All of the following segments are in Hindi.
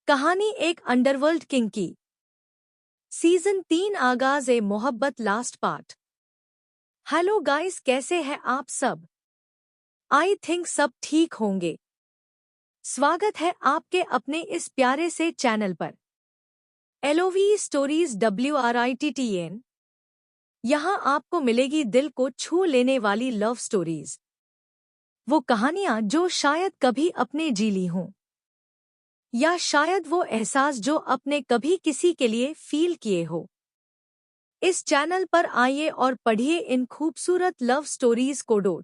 कहानी एक अंडरवर्ल्ड किंग की। सीजन 3 आगाज ए मोहब्बत लास्ट पार्ट। हेलो गाइस, कैसे हैं आप सब? आई थिंक सब ठीक होंगे। स्वागत है आपके अपने इस प्यारे से चैनल पर, एलओवी स्टोरीज WRITTN। यहाँ आपको मिलेगी दिल को छू लेने वाली लव स्टोरीज, वो कहानियाँ जो शायद कभी अपने जी ली हों, या शायद वो एहसास जो अपने कभी किसी के लिए फील किए हो। इस चैनल पर आइए और पढ़िए इन खूबसूरत लव स्टोरीज को।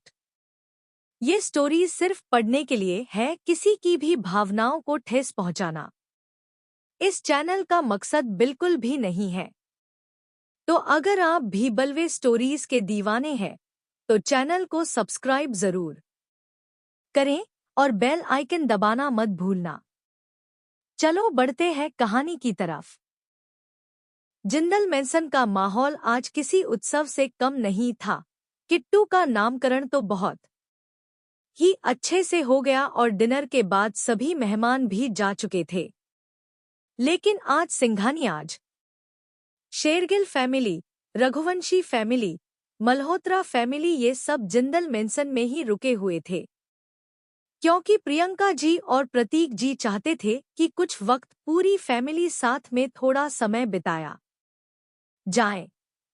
ये स्टोरीज सिर्फ पढ़ने के लिए है, किसी की भी भावनाओं को ठेस पहुंचाना इस चैनल का मकसद बिल्कुल भी नहीं है। तो अगर आप भी बलवे स्टोरीज के दीवाने हैं तो चैनल को सब्सक्राइब जरूर करें और बेल आइकन दबाना मत भूलना। चलो बढ़ते हैं कहानी की तरफ। जिंदल मेंसन का माहौल आज किसी उत्सव से कम नहीं था। किट्टू का नामकरण तो बहुत ही अच्छे से हो गया और डिनर के बाद सभी मेहमान भी जा चुके थे। लेकिन आज Singhanias, Shergill family, Raghuvanshi family, Malhotra family, ये सब जिंदल मेंसन में ही रुके हुए थे, क्योंकि प्रियंका जी और प्रतीक जी चाहते थे कि कुछ वक्त पूरी फैमिली साथ में थोड़ा समय बिताया जाए।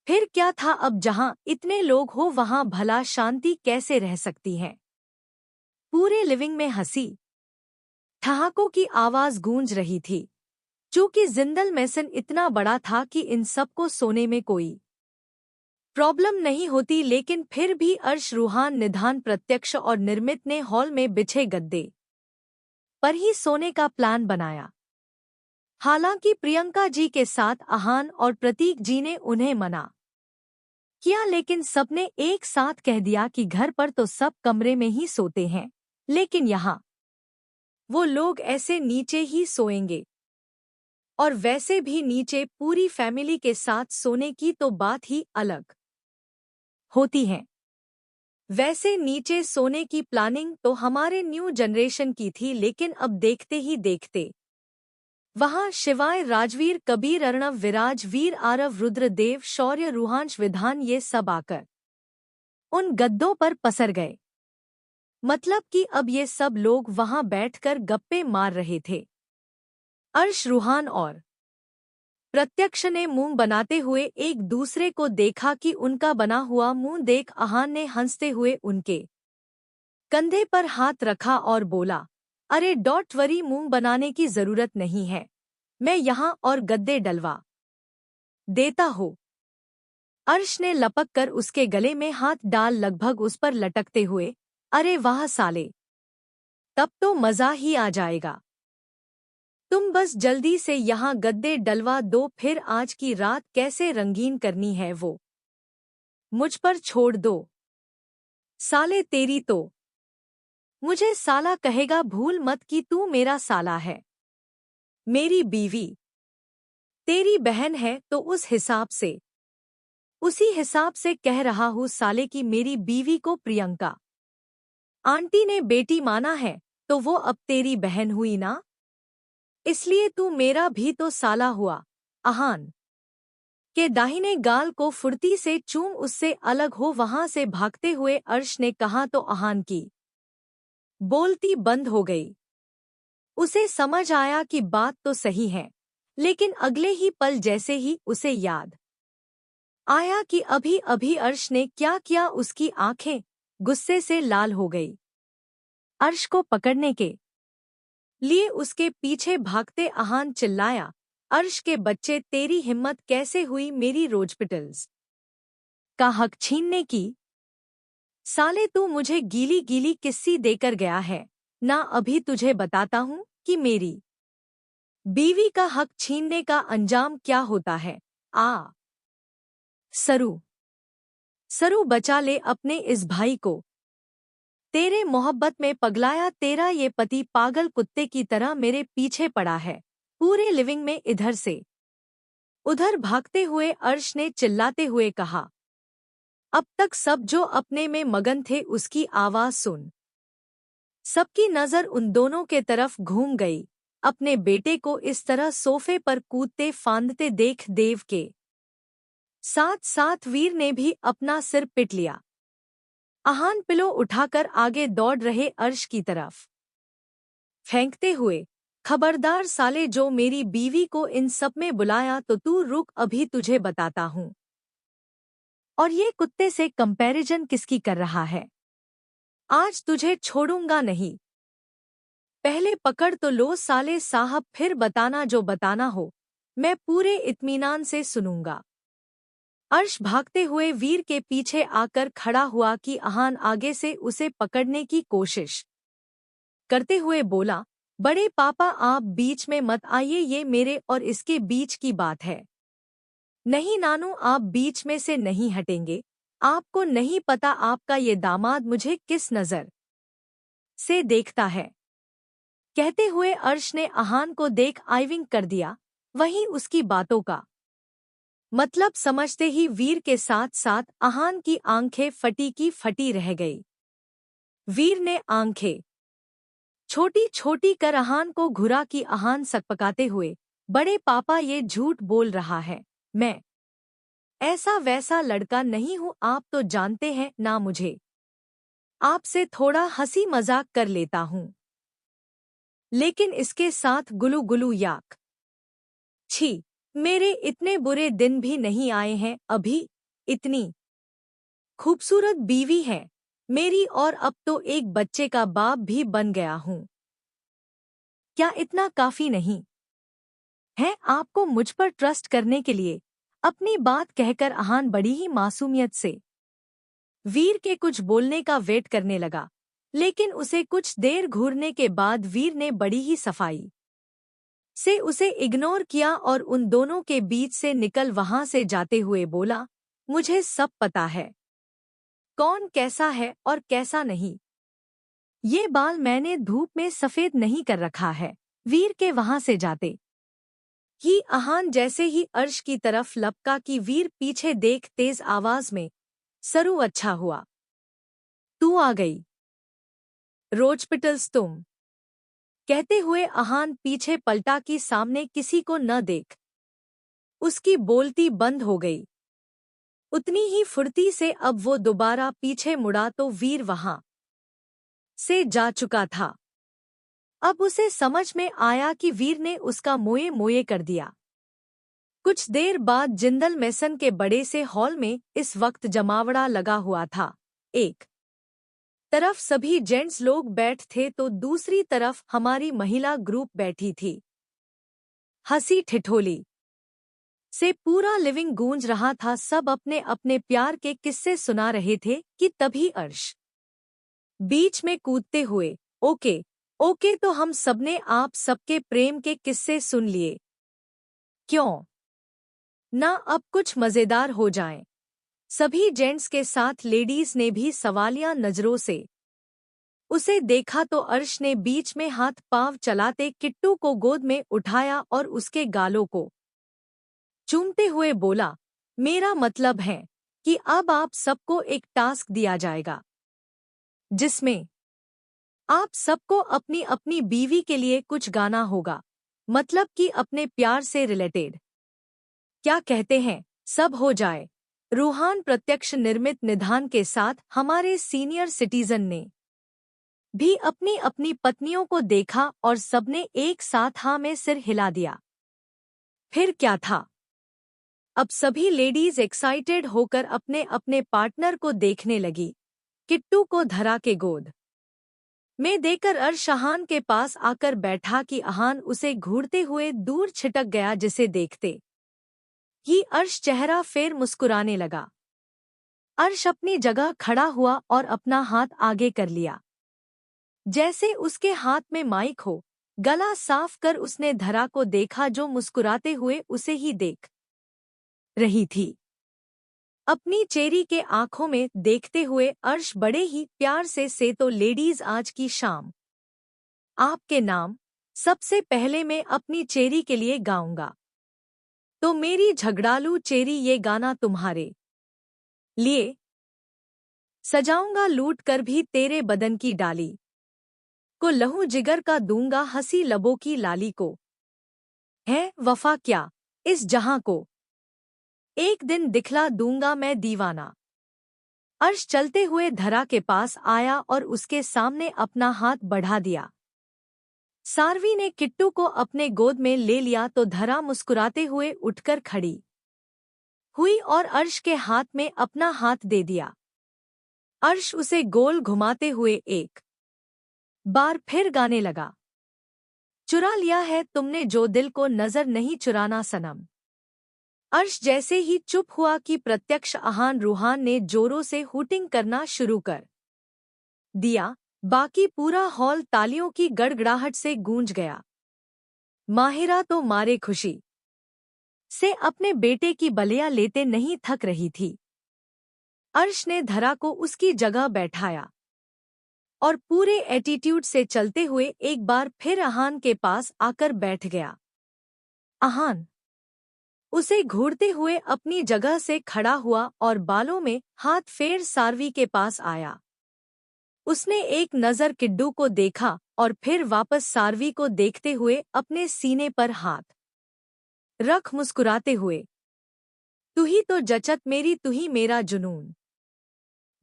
फिर क्या था, अब जहां इतने लोग हो वहां भला शांति कैसे रह सकती है। पूरे लिविंग में हंसी ठहाकों की आवाज गूंज रही थी। चूंकि जिंदल मेंसन इतना बड़ा था कि इन सबको सोने में कोई प्रॉब्लम नहीं होती, लेकिन फिर भी अर्श, रूहान, निधान, प्रत्यक्ष और निर्मित ने हॉल में बिछे गद्दे पर ही सोने का प्लान बनाया। हालांकि प्रियंका जी के साथ आहान और प्रतीक जी ने उन्हें मना किया, लेकिन सबने एक साथ कह दिया कि घर पर तो सब कमरे में ही सोते हैं, लेकिन यहाँ वो लोग ऐसे नीचे ही सोएंगे। और वैसे भी नीचे पूरी फैमिली के साथ सोने की तो बात ही अलग होती है। वैसे नीचे सोने की प्लानिंग तो हमारे न्यू जनरेशन की थी, लेकिन अब देखते ही देखते वहां शिवाय, राजवीर, कबीर, अर्णव, विराज, वीर, आरव, रुद्रदेव, शौर्य, रूहांश, विधान, ये सब आकर उन गद्दों पर पसर गए। मतलब कि अब ये सब लोग वहां बैठकर गप्पे मार रहे थे। अर्श, रूहान और प्रत्यक्ष ने मुंह बनाते हुए एक दूसरे को देखा कि उनका बना हुआ मुंह देख आहान ने हंसते हुए उनके कंधे पर हाथ रखा और बोला, अरे डोंट वरी, मुंह बनाने की जरूरत नहीं है, मैं यहाँ और गद्दे डलवा देता हूँ। अर्श ने लपक कर उसके गले में हाथ डाल लगभग उस पर लटकते हुए, अरे वाह साले, तब तो मजा ही आ जाएगा। तुम बस जल्दी से यहाँ गद्दे डलवा दो, फिर आज की रात कैसे रंगीन करनी है वो मुझ पर छोड़ दो। साले, तेरी तो मुझे साला कहेगा, भूल मत कि तू मेरा साला है। मेरी बीवी तेरी बहन है, तो उसी हिसाब से कह रहा हूँ साले की मेरी बीवी को प्रियंका आंटी ने बेटी माना है, तो वो अब तेरी बहन हुई ना, इसलिए तू मेरा भी तो साला हुआ। आहान के दाहिने गाल को फुर्ती से चूम उससे अलग हो वहां से भागते हुए अर्श ने कहा तो आहान की बोलती बंद हो गई। उसे समझ आया कि बात तो सही है, लेकिन अगले ही पल जैसे ही उसे याद आया कि अभी अभी अर्श ने क्या किया, उसकी आंखें गुस्से से लाल हो गई। अर्श को पकड़ने के लिए उसके पीछे भागते आहान चिल्लाया, अर्श के बच्चे, तेरी हिम्मत कैसे हुई मेरी रोजपिटल्स का हक छीनने की? साले, तू मुझे गीली गीली किस्सी देकर गया है ना, अभी तुझे बताता हूँ कि मेरी बीवी का हक छीनने का अंजाम क्या होता है। सरू सरू, बचा ले अपने इस भाई को, तेरे मोहब्बत में पगलाया तेरा ये पति पागल कुत्ते की तरह मेरे पीछे पड़ा है। पूरे लिविंग में इधर से उधर भागते हुए अर्श ने चिल्लाते हुए कहा। अब तक सब जो अपने में मगन थे उसकी आवाज सुन सबकी नजर उन दोनों के तरफ घूम गई। अपने बेटे को इस तरह सोफे पर कूदते फांदते देख देव के साथ साथ वीर ने भी अपना सिर पिट लिया। आहान पिलो उठाकर आगे दौड़ रहे अर्श की तरफ फेंकते हुए, खबरदार साले, जो मेरी बीवी को इन सब में बुलाया तो तू रुक, अभी तुझे बताता हूँ। और ये कुत्ते से कंपैरिजन किसकी कर रहा है? आज तुझे छोड़ूंगा नहीं। पहले पकड़ तो लो साले साहब, फिर बताना जो बताना हो, मैं पूरे इत्मीनान से सुनूंगा। अर्श भागते हुए वीर के पीछे आकर खड़ा हुआ कि आहान आगे से उसे पकड़ने की कोशिश करते हुए बोला, बड़े पापा आप बीच में मत आइए, ये मेरे और इसके बीच की बात है। नहीं नानू, आप बीच में से नहीं हटेंगे। आपको नहीं पता आपका ये दामाद मुझे किस नजर से देखता है। कहते हुए अर्श ने आहान को देख आइविंग कर दिया। वहीं उसकी बातों का मतलब समझते ही वीर के साथ साथ आहान की आंखें फटी की फटी रह गई। वीर ने आंखें छोटी छोटी कर आहान को घुरा कि आहान सकपकाते हुए, बड़े पापा ये झूठ बोल रहा है, मैं ऐसा वैसा लड़का नहीं हूँ, आप तो जानते हैं ना मुझे। आपसे थोड़ा हंसी मजाक कर लेता हूँ, लेकिन इसके साथ गुलू गुलू याक। छी, मेरे इतने बुरे दिन भी नहीं आए हैं अभी। इतनी खूबसूरत बीवी है मेरी, और अब तो एक बच्चे का बाप भी बन गया हूँ। क्या इतना काफी नहीं है आपको मुझ पर ट्रस्ट करने के लिए? अपनी बात कहकर आहान बड़ी ही मासूमियत से वीर के कुछ बोलने का वेट करने लगा, लेकिन उसे कुछ देर घूरने के बाद वीर ने बड़ी ही सफाई से उसे इग्नोर किया और उन दोनों के बीच से निकल वहां से जाते हुए बोला, मुझे सब पता है कौन कैसा है और कैसा नहीं। ये बाल मैंने धूप में सफेद नहीं कर रखा है। वीर के वहां से जाते ही आहान जैसे ही अर्श की तरफ लपका कि वीर पीछे देख तेज आवाज में, सरू अच्छा हुआ तू आ गई, रोजपिटल्स तुम। कहते हुए आहान पीछे पलटा कि सामने किसी को न देख उसकी बोलती बंद हो गई। उतनी ही फुर्ती से अब वो दोबारा पीछे मुड़ा तो वीर वहां से जा चुका था। अब उसे समझ में आया कि वीर ने उसका मोये मोये कर दिया। कुछ देर बाद जिंदल मेसन के बड़े से हॉल में इस वक्त जमावड़ा लगा हुआ था। एक तरफ सभी जेंट्स लोग बैठ थे तो दूसरी तरफ हमारी महिला ग्रुप बैठी थी। हंसी ठिठोली से पूरा लिविंग गूंज रहा था। सब अपने अपने प्यार के किस्से सुना रहे थे कि तभी अर्श बीच में कूदते हुए, ओके ओके, तो हम सबने आप सबके प्रेम के किस्से सुन लिए, क्यों ना अब कुछ मजेदार हो जाएं। सभी जेंट्स के साथ लेडीज ने भी सवालिया नजरों से उसे देखा तो अर्श ने बीच में हाथ पांव चलाते किट्टू को गोद में उठाया और उसके गालों को चूमते हुए बोला, मेरा मतलब है कि अब आप सबको एक टास्क दिया जाएगा जिसमें आप सबको अपनी अपनी बीवी के लिए कुछ गाना होगा, मतलब कि अपने प्यार से रिलेटेड। क्या कहते हैं, सब हो जाए। रूहान प्रत्यक्ष निर्मित निधान के साथ हमारे सीनियर सिटीजन ने भी अपनी अपनी पत्नियों को देखा और सबने एक साथ हाँ में सिर हिला दिया। फिर क्या था, अब सभी लेडीज एक्साइटेड होकर अपने अपने पार्टनर को देखने लगी। किट्टू को धरा के गोद में देकर अर्श आहान के पास आकर बैठा कि आहान उसे घूरते हुए दूर छिटक गया, जिसे देखते ही अर्श चेहरा फेर मुस्कुराने लगा। अर्श अपनी जगह खड़ा हुआ और अपना हाथ आगे कर लिया, जैसे उसके हाथ में माइक हो। गला साफ कर उसने धरा को देखा जो मुस्कुराते हुए उसे ही देख रही थी। अपनी चेरी के आंखों में देखते हुए अर्श बड़े ही प्यार से तो लेडीज, आज की शाम आपके नाम सबसे पहले मैं अपनी चेरी के लिए गाऊंगा। तो मेरी झगड़ालू चेरी, ये गाना तुम्हारे लिए सजाऊंगा, लूट कर भी तेरे बदन की डाली। को लहू जिगर का दूंगा हंसी लबों की लाली को। है वफा क्या इस जहां को, एक दिन दिखला दूंगा मैं दीवाना। अर्श चलते हुए धरा के पास आया और उसके सामने अपना हाथ बढ़ा दिया। सारवी ने किट्टू को अपने गोद में ले लिया तो धरा मुस्कुराते हुए उठकर खड़ी हुई और अर्श के हाथ में अपना हाथ दे दिया। अर्श उसे गोल घुमाते हुए एक बार फिर गाने लगा। चुरा लिया है तुमने जो दिल को नजर नहीं चुराना सनम। अर्श जैसे ही चुप हुआ कि प्रत्यक्ष आहान रूहान ने जोरों से हूटिंग करना शुरू कर दिया। बाकी पूरा हॉल तालियों की गड़गड़ाहट से गूंज गया। माहिरा तो मारे खुशी से अपने बेटे की बलिया लेते नहीं थक रही थी। अर्श ने धरा को उसकी जगह बैठाया और पूरे एटीट्यूड से चलते हुए एक बार फिर आहान के पास आकर बैठ गया। आहान उसे घूरते हुए अपनी जगह से खड़ा हुआ और बालों में हाथ फेर सारवी के पास आया। उसने एक नज़र किड्डू को देखा और फिर वापस सारवी को देखते हुए अपने सीने पर हाथ रख मुस्कुराते हुए, तू ही तो जचत मेरी, तू ही मेरा जुनून,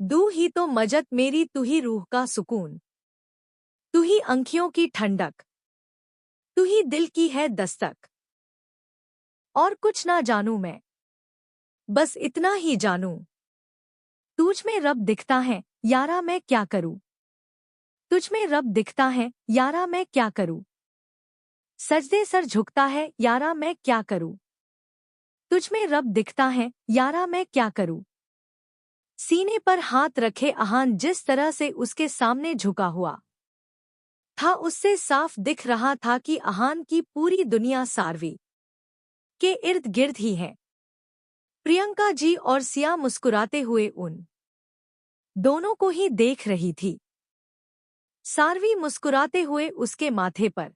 दू ही तो मजत मेरी, तू ही रूह का सुकून, तू ही आँखियों की ठंडक, तू ही दिल की है दस्तक। और कुछ ना जानूं मैं, बस इतना ही जानूं, तुझ में रब दिखता है यारा मैं क्या करूं। तुझ में रब दिखता है यारा मैं क्या करूं। सजदे सर झुकता है यारा मैं क्या करूं। तुझ में रब दिखता है यारा मैं क्या करूं। सीने पर हाथ रखे आहान जिस तरह से उसके सामने झुका हुआ था उससे साफ दिख रहा था कि आहान की पूरी दुनिया सारवी के इर्द गिर्द ही है। प्रियंका जी और सिया मुस्कुराते हुए उन दोनों को ही देख रही थी। सारवी मुस्कुराते हुए उसके माथे पर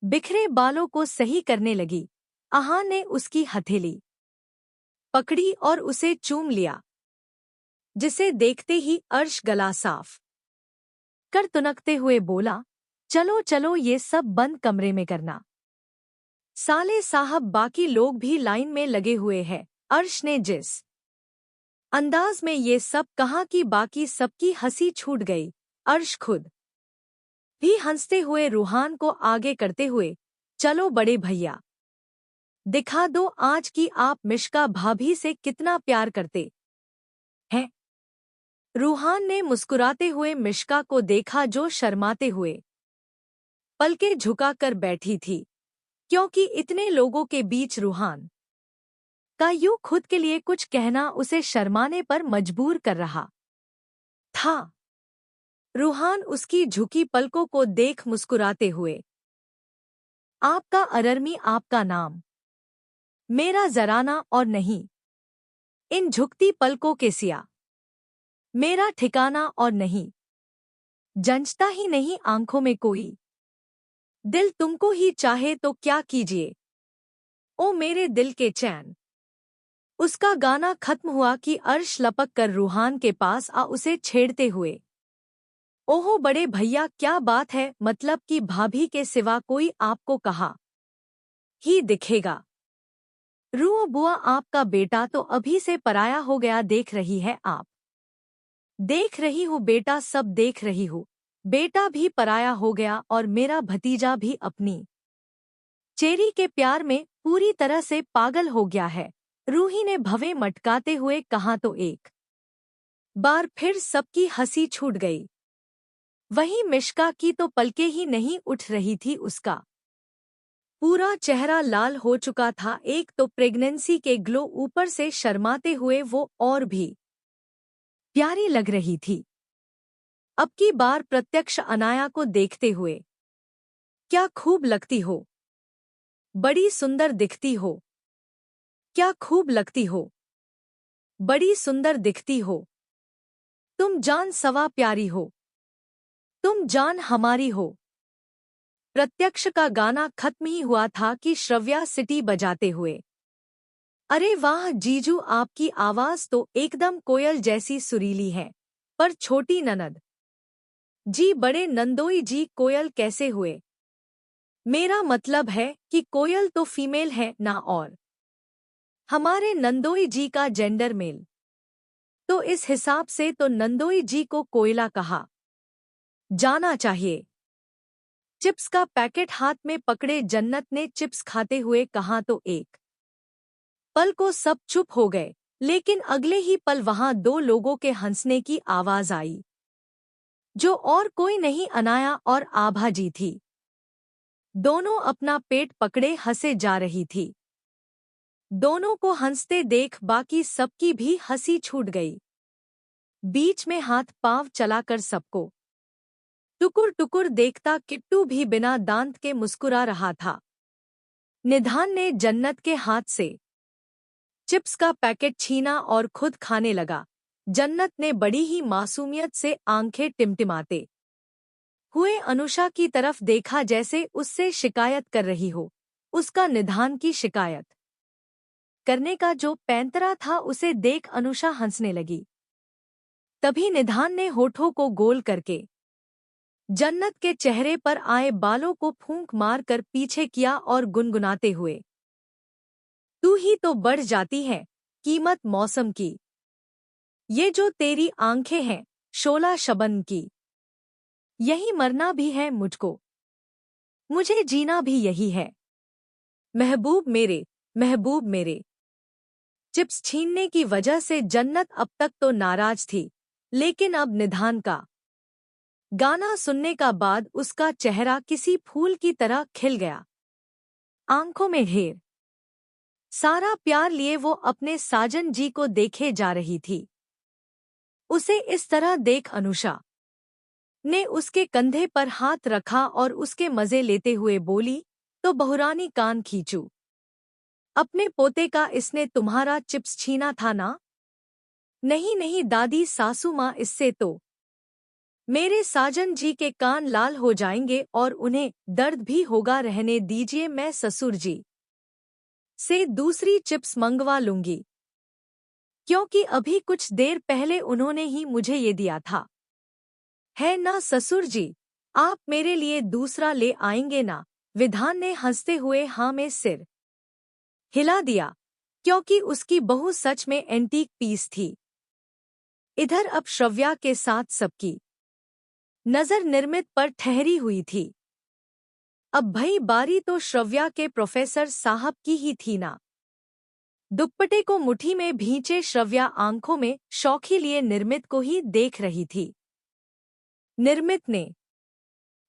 बिखरे बालों को सही करने लगी। आहान ने उसकी हथेली पकड़ी और उसे चूम लिया, जिसे देखते ही अर्श गला साफ कर तुनकते हुए बोला, चलो चलो ये सब बंद कमरे में करना। साले साहब बाकी लोग भी लाइन में लगे हुए हैं। अर्श ने जिस अंदाज में ये सब कहा कि बाकी सबकी हंसी छूट गई। अर्श खुद भी हंसते हुए रूहान को आगे करते हुए, चलो बड़े भैया, दिखा दो आज कि आप मिश्का भाभी से कितना प्यार करते हैं। रूहान ने मुस्कुराते हुए मिश्का को देखा जो शर्माते हुए पलके झुकाकर बैठी थी, क्योंकि इतने लोगों के बीच रूहान का यूं खुद के लिए कुछ कहना उसे शर्माने पर मजबूर कर रहा था। रूहान उसकी झुकी पलकों को देख मुस्कुराते हुए, आपका अररमी आपका नाम, मेरा जराना और नहीं, इन झुकती पलकों के सिया मेरा ठिकाना और नहीं, जंचता ही नहीं आंखों में कोई, दिल तुमको ही चाहे तो क्या कीजिए, ओ मेरे दिल के चैन। उसका गाना खत्म हुआ कि अर्श लपक कर रूहान के पास आ उसे छेड़ते हुए, ओहो बड़े भैया क्या बात है, मतलब कि भाभी के सिवा कोई आपको कहा ही दिखेगा। रूओ बुआ आपका बेटा तो अभी से पराया हो गया, देख रही है आप। देख रही हूँ बेटा, सब देख रही हूँ, बेटा भी पराया हो गया और मेरा भतीजा भी अपनी चेरी के प्यार में पूरी तरह से पागल हो गया है। रूही ने भवें मटकाते हुए कहा तो एक बार फिर सबकी हंसी छूट गई। वहीं मिश्का की तो पलके ही नहीं उठ रही थी, उसका पूरा चेहरा लाल हो चुका था। एक तो प्रेगनेंसी के ग्लो, ऊपर से शर्माते हुए वो और भी प्यारी लग रही थी। अब की बार प्रत्यक्ष अनाया को देखते हुए, क्या खूब लगती हो, बड़ी सुंदर दिखती हो, क्या खूब लगती हो, बड़ी सुंदर दिखती हो, तुम जान सवा प्यारी हो, तुम जान हमारी हो। प्रत्यक्ष का गाना खत्म ही हुआ था कि श्रव्या सिटी बजाते हुए, अरे वाह जीजू आपकी आवाज तो एकदम कोयल जैसी सुरीली है, पर छोटी ननद जी बड़े नंदोई जी, कोयल कैसे हुए? मेरा मतलब है कि कोयल तो फीमेल है ना, और हमारे नंदोई जी का जेंडर मेल। तो इस हिसाब से तो नंदोई जी को कोयला कहा जाना चाहिए। चिप्स का पैकेट हाथ में पकड़े जन्नत ने चिप्स खाते हुए कहा तो एक पल को सब चुप हो गए, लेकिन अगले ही पल वहां दो लोगों के हंसने की आवाज आई, जो और कोई नहीं अनाया और आभा जी थी। दोनों अपना पेट पकड़े हंसे जा रही थी। दोनों को हंसते देख बाकी सबकी भी हंसी छूट गई। बीच में हाथ पांव चलाकर सबको टुकुर टुकुर देखता किट्टू भी बिना दांत के मुस्कुरा रहा था। निधान ने जन्नत के हाथ से चिप्स का पैकेट छीना और खुद खाने लगा। जन्नत ने बड़ी ही मासूमियत से आंखें टिमटिमाते हुए अनुषा की तरफ देखा, जैसे उससे शिकायत कर रही हो। उसका निधान की शिकायत करने का जो पैंतरा था, उसे देख अनुषा हंसने लगी। तभी निधान ने होठों को गोल करके जन्नत के चेहरे पर आए बालों को फूंक मार कर पीछे किया और गुनगुनाते हुए, तू ही तो बढ़ जाती है कीमत मौसम की, ये जो तेरी आंखें हैं शोला शबन की, यही मरना भी है मुझको, मुझे जीना भी यही है, महबूब मेरे, महबूब मेरे। चिप्स छीनने की वजह से जन्नत अब तक तो नाराज थी, लेकिन अब निधान का गाना सुनने का बाद उसका चेहरा किसी फूल की तरह खिल गया। आंखों में ढेर सारा प्यार लिए वो अपने साजन जी को देखे जा रही थी। उसे इस तरह देख अनुषा ने उसके कंधे पर हाथ रखा और उसके मजे लेते हुए बोली, तो बहुरानी कान खींचू, अपने पोते का इसने तुम्हारा चिप्स छीना था ना? नहीं नहीं दादी सासू माँ, इससे तो मेरे साजन जी के कान लाल हो जाएंगे और उन्हें दर्द भी होगा। रहने दीजिए, मैं ससुर जी से दूसरी चिप्स मंगवा लूंगी, क्योंकि अभी कुछ देर पहले उन्होंने ही मुझे ये दिया था। है ना ससुर जी, आप मेरे लिए दूसरा ले आएंगे ना? विधान ने हंसते हुए हाँ में सिर हिला दिया, क्योंकि उसकी बहू सच में एंटीक पीस थी। इधर अब श्रव्या के साथ सबकी नजर निर्मित पर ठहरी हुई थी। अब भई बारी तो श्रव्या के प्रोफेसर साहब की ही थी ना। दुपट्टे को मुट्ठी में भींचे श्रव्या आंखों में शौखी लिए निर्मित को ही देख रही थी। निर्मित ने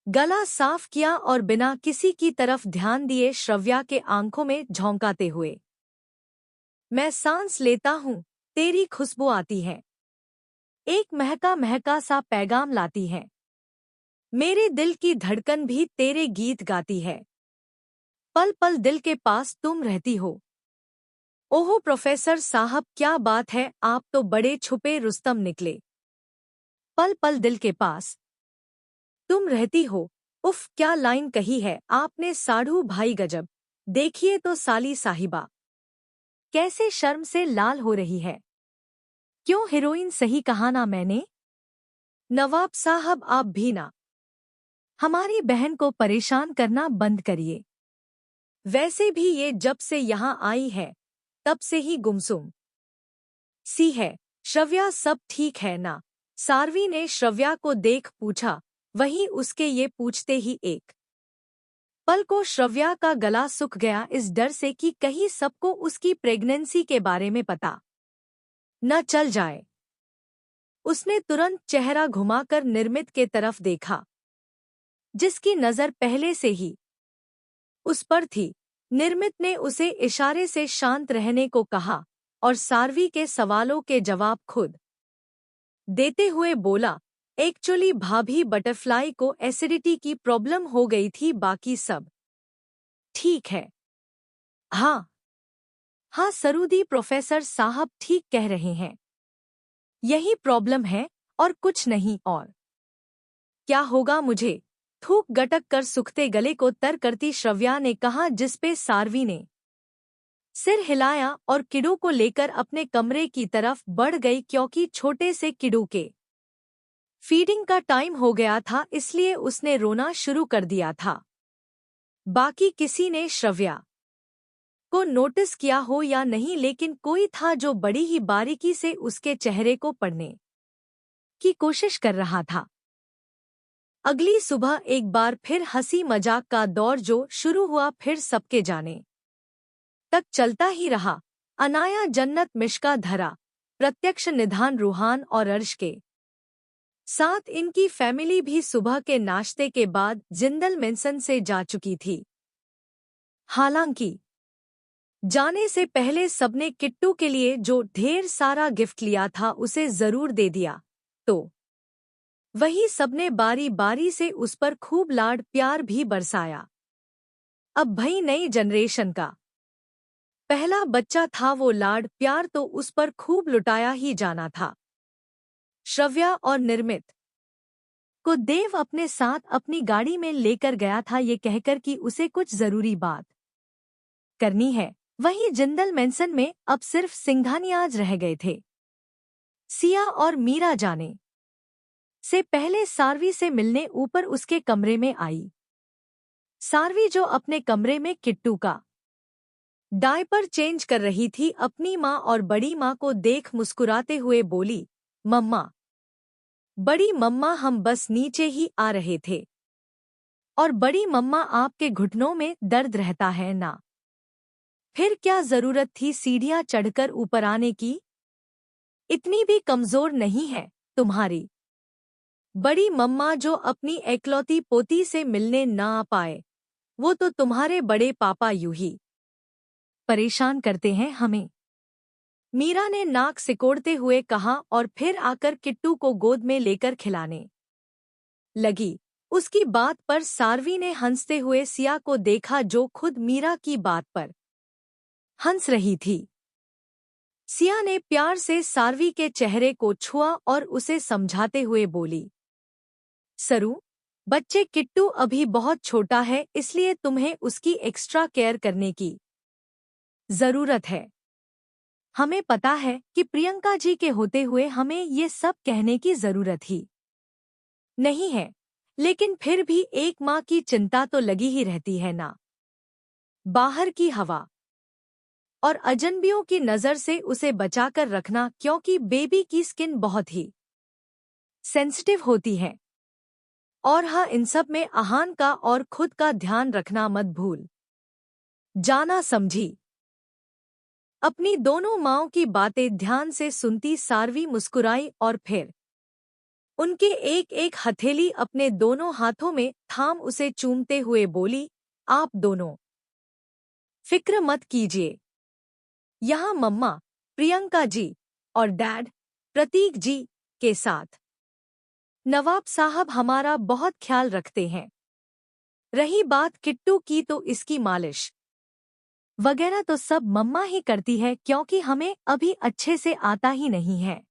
गला साफ किया और बिना किसी की तरफ ध्यान दिए श्रव्या के आंखों में झोंकाते हुए, मैं सांस लेता हूँ, तेरी खुशबू आती है, एक महका महका सा पैगाम लाती है, मेरे दिल की धड़कन भी तेरे गीत गाती है, पल पल दिल के पास तुम रहती हो। ओहो प्रोफेसर साहब, क्या बात है, आप तो बड़े छुपे रुस्तम निकले। पल पल दिल के पास तुम रहती हो, उफ क्या लाइन कही है आपने साढ़ू भाई, गजब। देखिए तो साली साहिबा कैसे शर्म से लाल हो रही है। क्यों हीरोइन, सही कहा ना मैंने? नवाब साहब आप भी ना हमारी बहन को परेशान करना बंद करिए। वैसे भी ये जब से यहाँ आई है तब से ही गुमसुम सी है। श्रव्या सब ठीक है ना? सारवी ने श्रव्या को देख पूछा। वहीं उसके ये पूछते ही एक पल को श्रव्या का गला सूख गया, इस डर से कि कहीं सबको उसकी प्रेगनेंसी के बारे में पता न चल जाए। उसने तुरंत चेहरा घुमाकर निर्मित के तरफ देखा, जिसकी नजर पहले से ही उस पर थी। निर्मित ने उसे इशारे से शांत रहने को कहा और सारवी के सवालों के जवाब खुद देते हुए बोला, एक्चुअली भाभी बटरफ्लाई को एसिडिटी की प्रॉब्लम हो गई थी, बाकी सब ठीक है। हाँ हाँ सरूदी, प्रोफेसर साहब ठीक कह रहे हैं, यही प्रॉब्लम है और कुछ नहीं। और क्या होगा मुझे? थूक गटक कर सूखते गले को तर करती श्रव्या ने कहा, जिसपे सारवी ने सिर हिलाया और किडू को लेकर अपने कमरे की तरफ बढ़ गई, क्योंकि छोटे से किडू के फीडिंग का टाइम हो गया था इसलिए उसने रोना शुरू कर दिया था। बाकी किसी ने श्रव्या को नोटिस किया हो या नहीं, लेकिन कोई था जो बड़ी ही बारीकी से उसके चेहरे को पढ़ने की कोशिश कर रहा था। अगली सुबह एक बार फिर हंसी मजाक का दौर जो शुरू हुआ फिर सबके जाने तक चलता ही रहा। अनाया, जन्नत, मिश्का, धरा, प्रत्यक्ष, निधान, रूहान और अर्श के साथ इनकी फैमिली भी सुबह के नाश्ते के बाद जिंदल मेंसन से जा चुकी थी। हालांकि जाने से पहले सबने किट्टू के लिए जो ढेर सारा गिफ्ट लिया था उसे जरूर दे दिया, तो वही सबने बारी बारी से उस पर खूब लाड प्यार भी बरसाया। अब भई नई जनरेशन का पहला बच्चा था, वो लाड प्यार तो उस पर खूब लुटाया ही जाना था। श्रव्या और निर्मित को देव अपने साथ अपनी गाड़ी में लेकर गया था, ये कहकर कि उसे कुछ जरूरी बात करनी है। वहीं जिंदल मेंसन में अब सिर्फ सिंघानियाज रह गए थे। सिया और मीरा जाने से पहले सारवी से मिलने ऊपर उसके कमरे में आई। सारवी जो अपने कमरे में किट्टू का डायपर चेंज कर रही थी, अपनी माँ और बड़ी माँ को देख मुस्कुराते हुए बोली, मम्मा, बड़ी मम्मा, हम बस नीचे ही आ रहे थे। और बड़ी मम्मा, आपके घुटनों में दर्द रहता है ना? फिर क्या जरूरत थी सीढ़ियां चढ़कर ऊपर आने की? इतनी भी कमजोर नहीं है तुम्हारी बड़ी मम्मा जो अपनी एकलौती पोती से मिलने ना आ पाए। वो तो तुम्हारे बड़े पापा यूं ही परेशान करते हैं हमें। मीरा ने नाक सिकोड़ते हुए कहा और फिर आकर किट्टू को गोद में लेकर खिलाने लगी। उसकी बात पर सारवी ने हंसते हुए सिया को देखा जो खुद मीरा की बात पर हंस रही थी। सिया ने प्यार से सारवी के चेहरे को छुआ और उसे समझाते हुए बोली, सरू, बच्चे किट्टू अभी बहुत छोटा है इसलिए तुम्हें उसकी एक्स्ट्रा केयर करने की जरूरत है। हमें पता है कि प्रियंका जी के होते हुए हमें ये सब कहने की जरूरत ही नहीं है, लेकिन फिर भी एक माँ की चिंता तो लगी ही रहती है ना। बाहर की हवा और अजनबियों की नज़र से उसे बचाकर रखना, क्योंकि बेबी की स्किन बहुत ही सेंसिटिव होती है। और हाँ, इन सब में आहान का और खुद का ध्यान रखना मत भूल जाना, समझी? अपनी दोनों माँओं की बातें ध्यान से सुनती सारवी मुस्कुराई और फिर उनके एक एक हथेली अपने दोनों हाथों में थाम उसे चूमते हुए बोली, आप दोनों फिक्र मत कीजिए। यहाँ मम्मा, प्रियंका जी और डैड, प्रतीक जी के साथ नवाब साहब हमारा बहुत ख्याल रखते हैं। रही बात किट्टू की, तो इसकी मालिश वगैरह तो सब मम्मा ही करती है, क्योंकि हमें अभी अच्छे से आता ही नहीं है।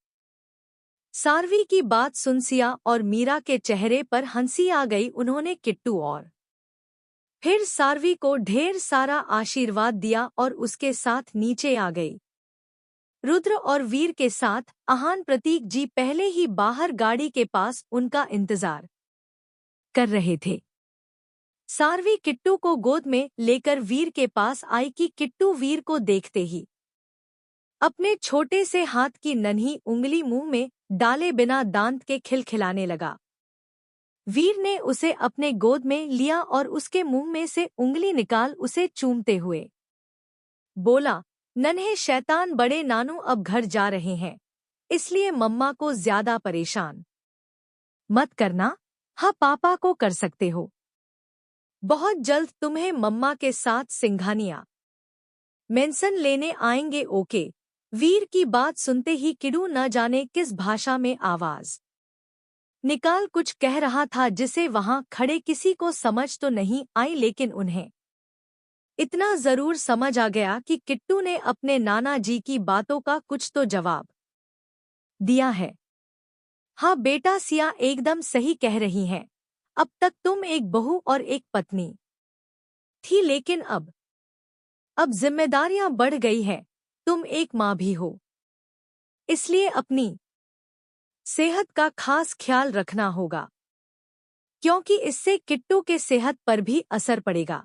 सारवी की बात सुन सिया और मीरा के चेहरे पर हंसी आ गई। उन्होंने किट्टू और फिर सारवी को ढेर सारा आशीर्वाद दिया और उसके साथ नीचे आ गई। रुद्र और वीर के साथ आहान, प्रतीक जी पहले ही बाहर गाड़ी के पास उनका इंतजार कर रहे थे। सारवी किट्टू को गोद में लेकर वीर के पास आई कि किट्टू वीर को देखते ही अपने छोटे से हाथ की नन्ही उंगली मुंह में डाले बिना दांत के खिलखिलाने लगा। वीर ने उसे अपने गोद में लिया और उसके मुंह में से उंगली निकाल उसे चूमते हुए बोला, नन्हे शैतान बड़े नानू, अब घर जा रहे हैं इसलिए मम्मा को ज्यादा परेशान मत करना। हाँ, पापा को कर सकते हो। बहुत जल्द तुम्हें मम्मा के साथ सिंघानिया मेंसन लेने आएंगे, ओके? वीर की बात सुनते ही किडू न जाने किस भाषा में आवाज निकाल कुछ कह रहा था जिसे वहां खड़े किसी को समझ तो नहीं आई, लेकिन उन्हें इतना जरूर समझ आ गया कि किट्टू ने अपने नाना जी की बातों का कुछ तो जवाब दिया है। हाँ बेटा, सिया एकदम सही कह रही हैं। अब तक तुम एक बहू और एक पत्नी थी, लेकिन अब जिम्मेदारियां बढ़ गई है, तुम एक माँ भी हो, इसलिए अपनी सेहत का खास ख्याल रखना होगा, क्योंकि इससे किट्टू के सेहत पर भी असर पड़ेगा।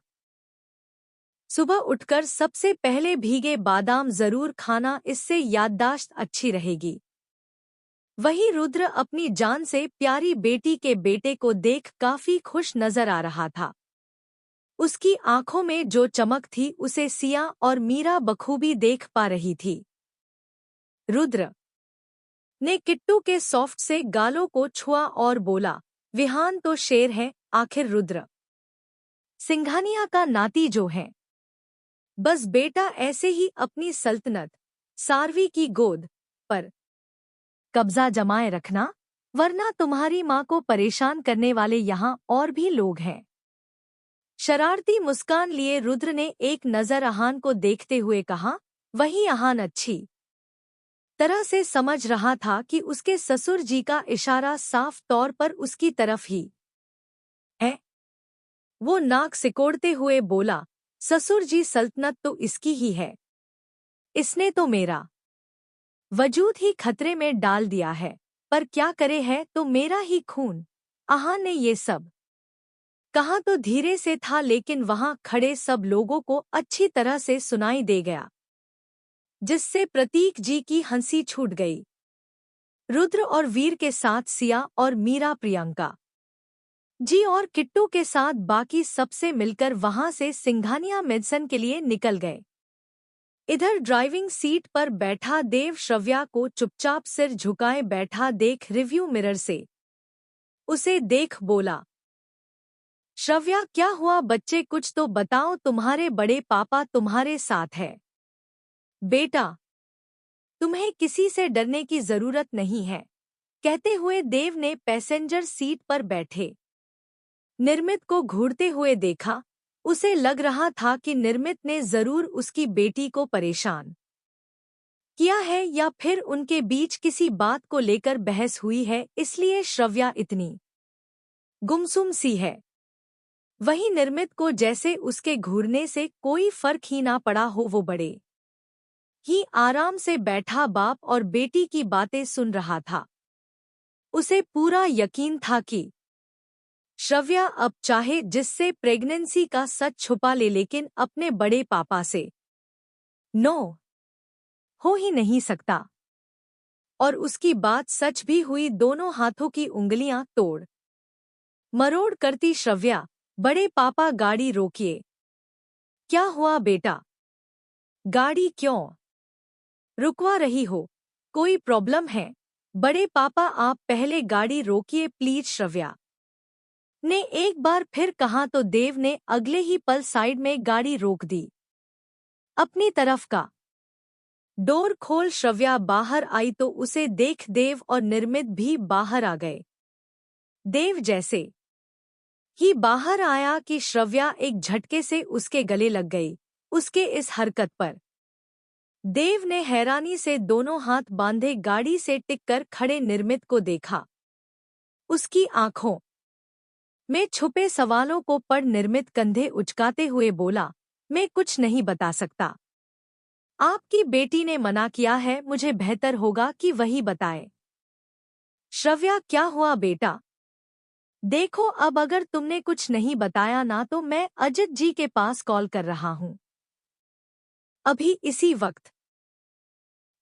सुबह उठकर सबसे पहले भीगे बादाम जरूर खाना, इससे याददाश्त अच्छी रहेगी। वहीं रुद्र अपनी जान से प्यारी बेटी के बेटे को देख काफी खुश नजर आ रहा था। उसकी आंखों में जो चमक थी उसे सिया और मीरा बखूबी देख पा रही थी। रुद्र ने किट्टू के सॉफ्ट से गालों को छुआ और बोला, विहान तो शेर है, आखिर रुद्र सिंघानिया का नाती जो है। बस बेटा ऐसे ही अपनी सल्तनत सारवी की गोद पर कब्जा जमाए रखना, वरना तुम्हारी माँ को परेशान करने वाले यहाँ और भी लोग हैं। शरारती मुस्कान लिए रुद्र ने एक नजर आहान को देखते हुए कहा। वही आहान अच्छी तरह से समझ रहा था कि उसके ससुर जी का इशारा साफ तौर पर उसकी तरफ ही है। वो नाक सिकोड़ते हुए बोला, ससुर जी सल्तनत तो इसकी ही है, इसने तो मेरा वजूद ही खतरे में डाल दिया है, पर क्या करे, है तो मेरा ही खून। आहान ने ये सब कहा तो धीरे से था, लेकिन वहां खड़े सब लोगों को अच्छी तरह से सुनाई दे गया, जिससे प्रतीक जी की हंसी छूट गई। रुद्र और वीर के साथ सिया और मीरा, प्रियंका जी और किट्टू के साथ बाकी सबसे मिलकर वहां से सिंघानिया मेडिसिन के लिए निकल गए। इधर ड्राइविंग सीट पर बैठा देव श्रव्या को चुपचाप सिर झुकाए बैठा देख रिव्यू मिरर से उसे देख बोला, श्रव्या क्या हुआ बच्चे, कुछ तो बताओ, तुम्हारे बड़े पापा तुम्हारे साथ है। बेटा तुम्हें किसी से डरने की जरूरत नहीं है, कहते हुए देव ने पैसेंजर सीट पर बैठे निर्मित को घूरते हुए देखा। उसे लग रहा था कि निर्मित ने जरूर उसकी बेटी को परेशान किया है, या फिर उनके बीच किसी बात को लेकर बहस हुई है, इसलिए श्रव्या इतनी गुमसुम सी है। वहीं निर्मित को जैसे उसके घूरने से कोई फर्क ही ना पड़ा हो, वो बड़े ही आराम से बैठा बाप और बेटी की बातें सुन रहा था। उसे पूरा यकीन था कि श्रव्या अब चाहे जिससे प्रेगनेंसी का सच छुपा ले, लेकिन अपने बड़े पापा से नो हो ही नहीं सकता। और उसकी बात सच भी हुई। दोनों हाथों की उंगलियां तोड़ मरोड़ करती श्रव्या, बड़े पापा गाड़ी रोकिए। क्या हुआ बेटा, गाड़ी क्यों रुकवा रही हो, कोई प्रॉब्लम है? बड़े पापा आप पहले गाड़ी रोकिए प्लीज, श्रव्या ने एक बार फिर कहा तो देव ने अगले ही पल साइड में गाड़ी रोक दी। अपनी तरफ का डोर खोल श्रव्या बाहर आई तो उसे देख देव और निर्मित भी बाहर आ गए। देव जैसे ही बाहर आया कि श्रव्या एक झटके से उसके गले लग गई। उसके इस हरकत पर देव ने हैरानी से दोनों हाथ बांधे गाड़ी से टिककर खड़े निर्मित को देखा। उसकी आंखों में छुपे सवालों को पढ़ निर्मित कंधे उचकाते हुए बोला, मैं कुछ नहीं बता सकता, आपकी बेटी ने मना किया है, मुझे बेहतर होगा कि वही बताए। श्रव्या क्या हुआ बेटा, देखो अब अगर तुमने कुछ नहीं बताया ना तो मैं अजित जी के पास कॉल कर रहा हूं अभी इसी वक्त।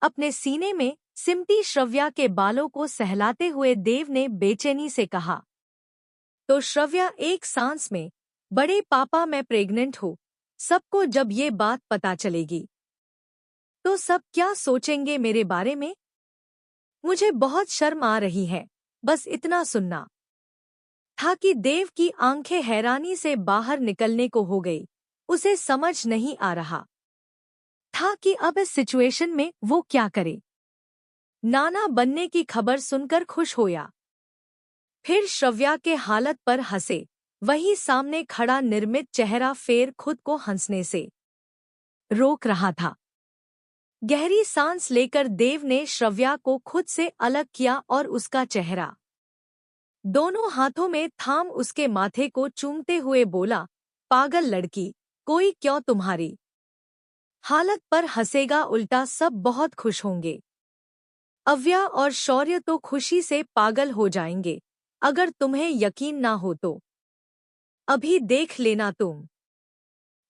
अपने सीने में सिमटी श्रव्या के बालों को सहलाते हुए देव ने बेचैनी से कहा। तो श्रव्या एक सांस में, बड़े पापा मैं प्रेग्नेंट हूँ, सबको जब ये बात पता चलेगी तो सब क्या सोचेंगे मेरे बारे में? मुझे बहुत शर्म आ रही है, बस इतना सुनना था कि देव की आंखें हैरानी से बाहर निकलने को हो गई। उसे समझ नहीं आ रहा था कि अब इस सिचुएशन में वो क्या करे। नाना बनने की खबर सुनकर खुश होया, फिर श्रव्या के हालत पर हंसे। वही सामने खड़ा निर्मित चेहरा फेर खुद को हंसने से रोक रहा था। गहरी सांस लेकर देव ने श्रव्या को खुद से अलग किया और उसका चेहरा दोनों हाथों में थाम उसके माथे को चूमते हुए बोला, पागल लड़की, कोई क्यों तुम्हारी हालत पर हंसेगा, उल्टा सब बहुत खुश होंगे। अव्या और शौर्य तो खुशी से पागल हो जाएंगे अगर तुम्हें यकीन ना हो तो अभी देख लेना तुम।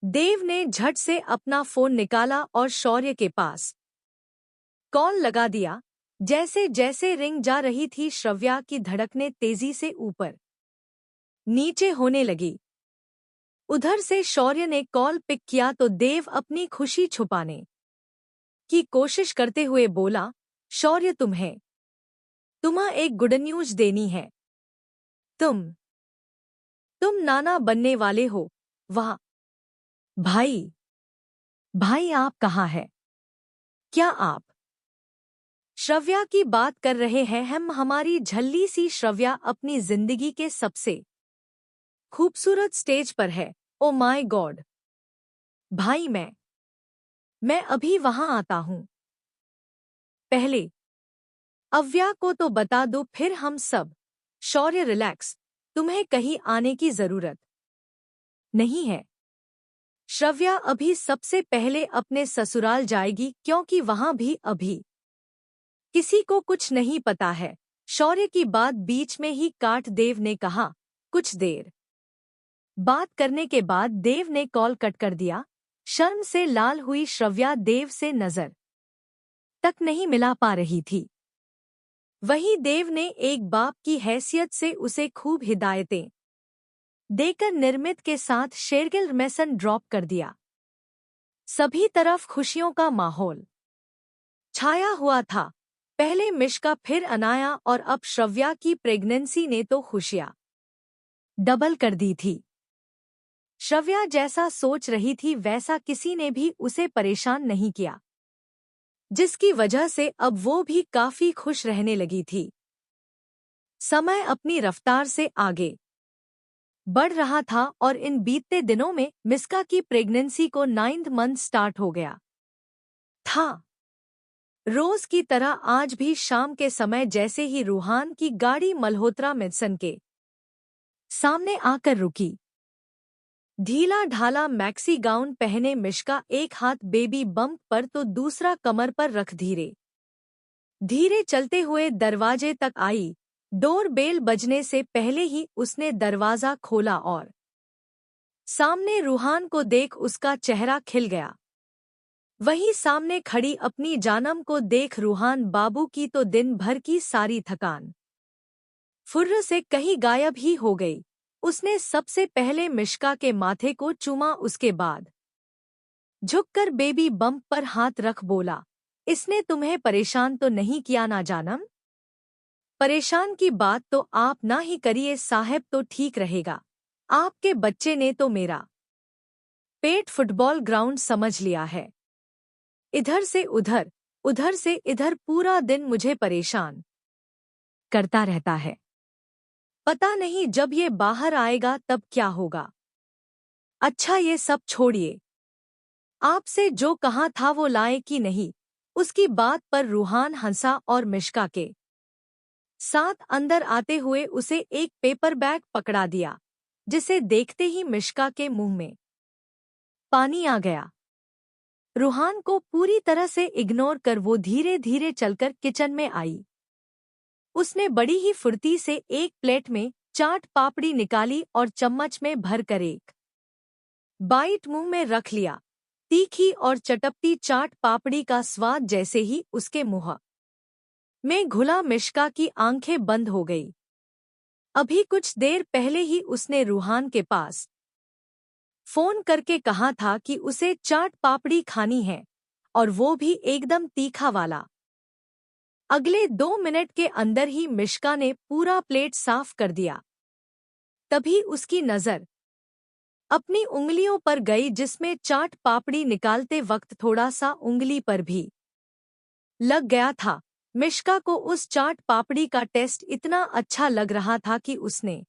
देव ने झट से अपना फोन निकाला और शौर्य के पास कॉल लगा दिया। जैसे जैसे रिंग जा रही थी श्रव्या की धड़कनें तेजी से ऊपर नीचे होने लगी। उधर से शौर्य ने कॉल पिक किया तो देव अपनी खुशी छुपाने की कोशिश करते हुए बोला, शौर्य तुम्हें एक गुड न्यूज देनी है। तुम नाना बनने वाले हो। वाह भाई, भाई आप कहाँ हैं? क्या आप श्रव्या की बात कर रहे हैं? हम हमारी झल्ली सी श्रव्या अपनी जिंदगी के सबसे खूबसूरत स्टेज पर है। ओ माय गॉड भाई, मैं अभी वहां आता हूं। पहले अव्या को तो बता दो फिर हम सब। शौर्य रिलैक्स, तुम्हें कहीं आने की जरूरत नहीं है। श्रव्या अभी सबसे पहले अपने ससुराल जाएगी क्योंकि वहां भी अभी किसी को कुछ नहीं पता है। शौर्य की बात बीच में ही काट देव ने कहा। कुछ देर बात करने के बाद देव ने कॉल कट कर दिया। शर्म से लाल हुई श्रव्या देव से नजर तक नहीं मिला पा रही थी। वहीं देव ने एक बाप की हैसियत से उसे खूब हिदायतें देकर निर्मित के साथ शेरगिल मैसन ड्रॉप कर दिया। सभी तरफ खुशियों का माहौल छाया हुआ था। पहले मिश्का, फिर अनाया और अब श्रव्या की प्रेगनेंसी ने तो खुशियां डबल कर दी थी। श्रव्या जैसा सोच रही थी वैसा किसी ने भी उसे परेशान नहीं किया, जिसकी वजह से अब वो भी काफी खुश रहने लगी थी। समय अपनी रफ्तार से आगे बढ़ रहा था और इन बीतते दिनों में मिस्का की प्रेगनेंसी को 9th मंथ स्टार्ट हो गया था। रोज की तरह आज भी शाम के समय जैसे ही रूहान की गाड़ी मल्होत्रा मेडिसन के सामने आकर रुकी, ढीला ढाला मैक्सी गाउन पहने मिश्का एक हाथ बेबी बम्प पर तो दूसरा कमर पर रख धीरे धीरे चलते हुए दरवाजे तक आई। डोर बेल बजने से पहले ही उसने दरवाजा खोला और सामने रूहान को देख उसका चेहरा खिल गया। वहीं सामने खड़ी अपनी जानम को देख रूहान बाबू की तो दिन भर की सारी थकान फुर्र से कहीं गायब ही हो गई। उसने सबसे पहले मिश्का के माथे को चूमा, उसके बाद झुककर बेबी बम्प पर हाथ रख बोला, इसने तुम्हें परेशान तो नहीं किया ना जानम? परेशान की बात तो आप ना ही करिए साहब तो ठीक रहेगा। आपके बच्चे ने तो मेरा पेट फुटबॉल ग्राउंड समझ लिया है। इधर से उधर, उधर से इधर पूरा दिन मुझे परेशान करता रहता है। पता नहीं जब ये बाहर आएगा तब क्या होगा। अच्छा ये सब छोड़िए, आपसे जो कहा था वो लाए कि नहीं? उसकी बात पर रूहान हंसा और मिश्का के साथ अंदर आते हुए उसे एक पेपर बैग पकड़ा दिया, जिसे देखते ही मिश्का के मुंह में पानी आ गया। रूहान को पूरी तरह से इग्नोर कर वो धीरे धीरे चलकर किचन में आई। उसने बड़ी ही फुर्ती से एक प्लेट में चाट पापड़ी निकाली और चम्मच में भर कर एक बाइट मुंह में रख लिया। तीखी और चटपटी चाट पापड़ी का स्वाद जैसे ही उसके मुंह में घुला, मिश्का की आंखें बंद हो गई। अभी कुछ देर पहले ही उसने रूहान के पास फोन करके कहा था कि उसे चाट पापड़ी खानी है, और वो भी एकदम तीखा वाला। अगले 2 मिनट के अंदर ही मिश्का ने पूरा प्लेट साफ कर दिया। तभी उसकी नजर अपनी उंगलियों पर गई, जिसमें चाट पापड़ी निकालते वक्त थोड़ा सा उंगली पर भी लग गया था। मिश्का को उस चाट पापड़ी का टेस्ट इतना अच्छा लग रहा था कि उसने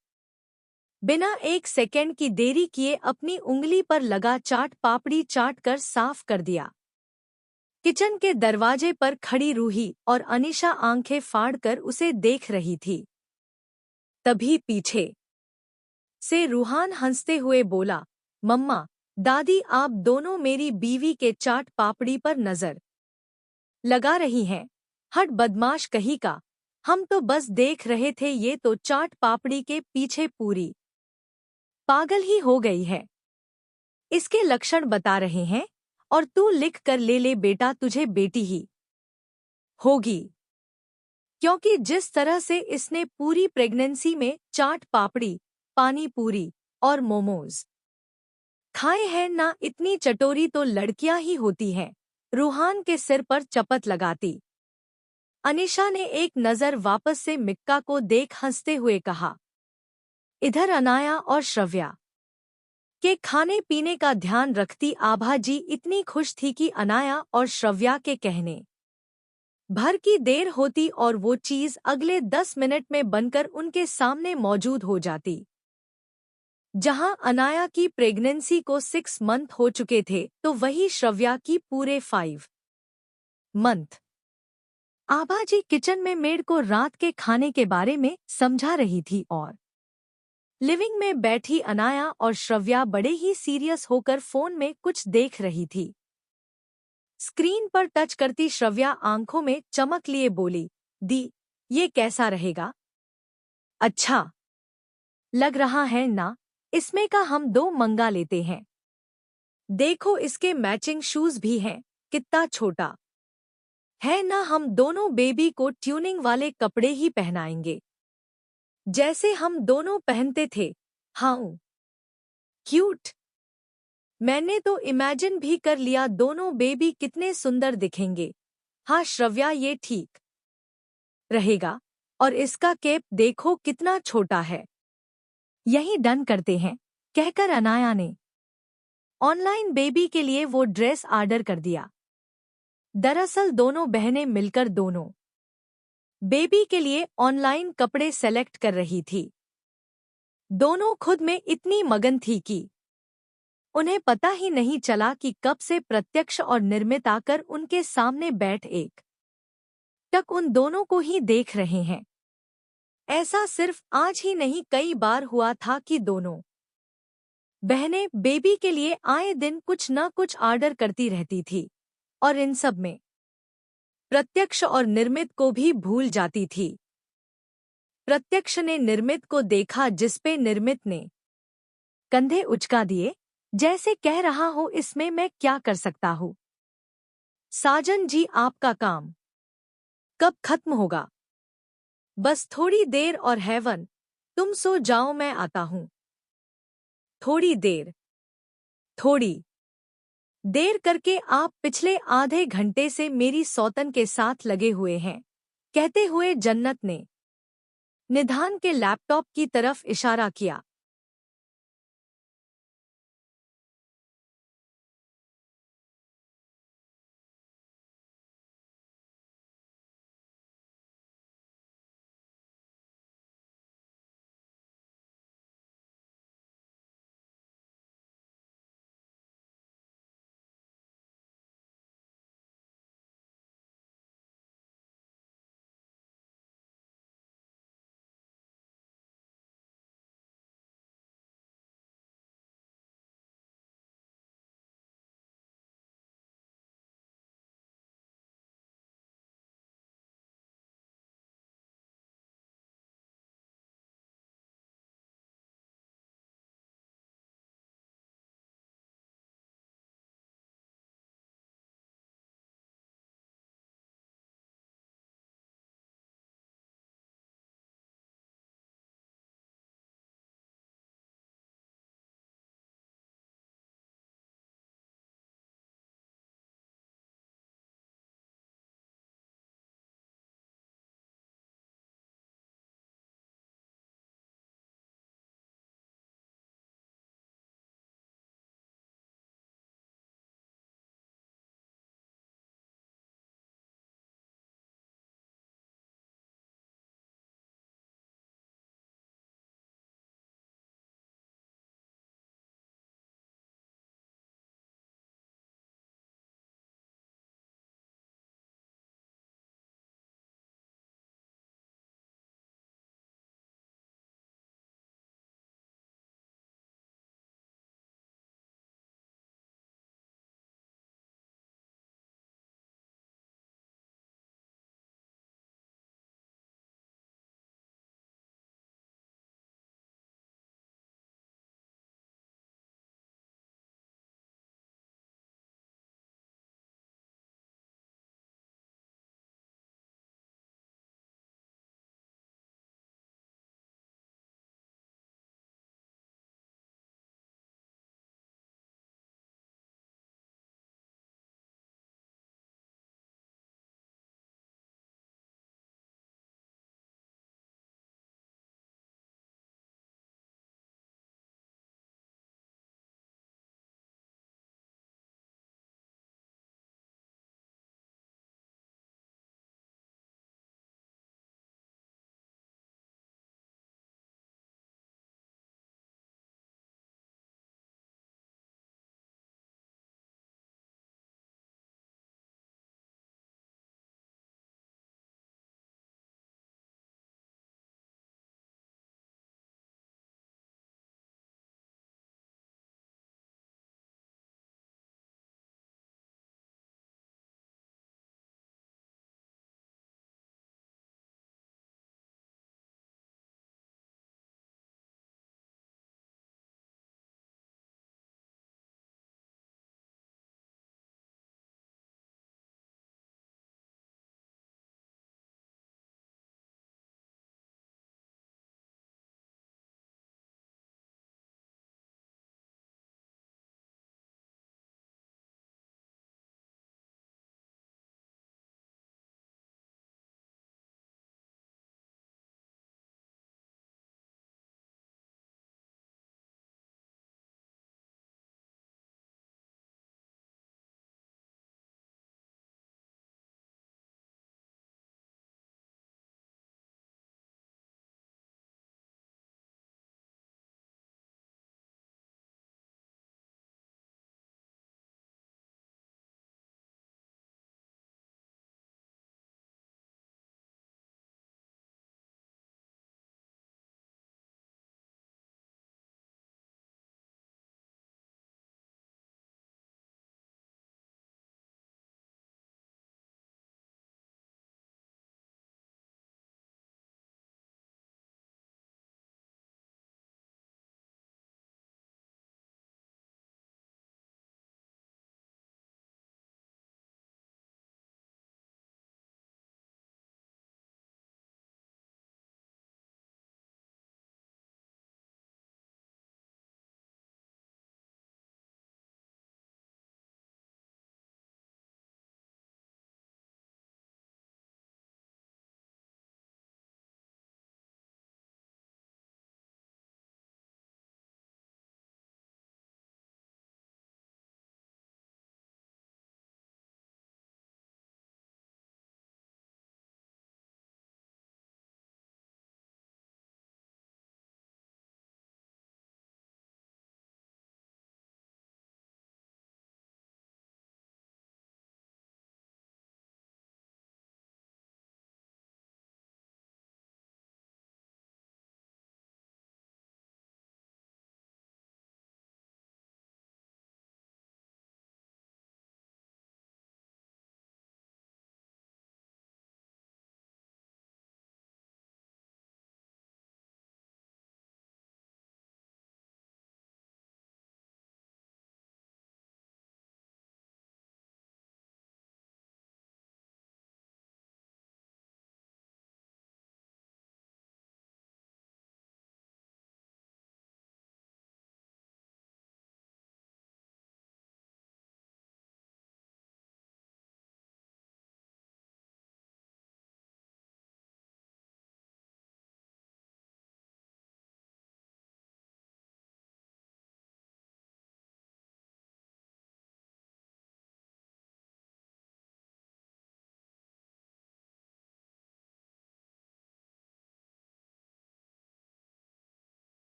बिना 1 सेकेंड की देरी किए अपनी उंगली पर लगा चाट पापड़ी चाट कर साफ कर दिया। किचन के दरवाजे पर खड़ी रूही और अनीशा आंखें फाड़कर उसे देख रही थी। तभी पीछे से रूहान हंसते हुए बोला, मम्मा, दादी आप दोनों मेरी बीवी के चाट पापड़ी पर नजर लगा रही हैं। हट बदमाश कहीं का, हम तो बस देख रहे थे, ये तो चाट पापड़ी के पीछे पूरी पागल ही हो गई है। इसके लक्षण बता रहे हैं और तू लिख कर ले ले बेटा, तुझे बेटी ही होगी, क्योंकि जिस तरह से इसने पूरी प्रेगनेंसी में चाट पापड़ी, पानी पूरी और मोमोज खाए हैं ना, इतनी चटोरी तो लड़कियां ही होती हैं। रूहान के सिर पर चपत लगाती अनीशा ने एक नज़र वापस से मिक्का को देख हंसते हुए कहा। इधर अनाया और श्रव्या के खाने पीने का ध्यान रखती आभा जी इतनी खुश थी कि अनाया और श्रव्या के कहने भर की देर होती और वो चीज़ अगले 10 मिनट में बनकर उनके सामने मौजूद हो जाती। जहां अनाया की प्रेगनेंसी को 6 मंथ हो चुके थे तो वही श्रव्या की पूरे 5 मंथ। आभा जी किचन में मेड को रात के खाने के बारे में समझा रही थी और लिविंग में बैठी अनाया और श्रव्या बड़े ही सीरियस होकर फोन में कुछ देख रही थी। स्क्रीन पर टच करती श्रव्या आंखों में चमक लिए बोली, दी, ये कैसा रहेगा? अच्छा लग रहा है ना, इसमें का हम 2 मंगा लेते हैं। देखो इसके मैचिंग शूज भी हैं, कितना छोटा है ना, हम दोनों बेबी को ट्यूनिंग वाले कपड़े ही पहनाएंगे जैसे हम दोनों पहनते थे। हाँ क्यूट, मैंने तो इमेजिन भी कर लिया दोनों बेबी कितने सुंदर दिखेंगे। हाँ श्रव्या ये ठीक रहेगा, और इसका केप देखो कितना छोटा है। यही डन करते हैं, कहकर अनाया ने ऑनलाइन बेबी के लिए वो ड्रेस ऑर्डर कर दिया। दरअसल दोनों बहनें मिलकर दोनों बेबी के लिए ऑनलाइन कपड़े सेलेक्ट कर रही थी। दोनों खुद में इतनी मगन थी कि उन्हें पता ही नहीं चला कि कब से प्रत्यक्ष और निर्मित आकर उनके सामने बैठ एक टक उन दोनों को ही देख रहे हैं। ऐसा सिर्फ आज ही नहीं कई बार हुआ था कि दोनों बहनें बेबी के लिए आए दिन कुछ न कुछ ऑर्डर करती रहती थी और इन सब में प्रत्यक्ष और निर्मित को भी भूल जाती थी। प्रत्यक्ष ने निर्मित को देखा, जिसपे निर्मित ने कंधे उचका दिए, जैसे कह रहा हो इसमें मैं क्या कर सकता हूँ। साजन जी आपका काम कब खत्म होगा? बस थोड़ी देर और हेवन, तुम सो जाओ मैं आता हूँ। थोड़ी देर करके आप पिछले आधे घंटे से मेरी सौतन के साथ लगे हुए हैं, कहते हुए जन्नत ने निधान के लैपटॉप की तरफ इशारा किया।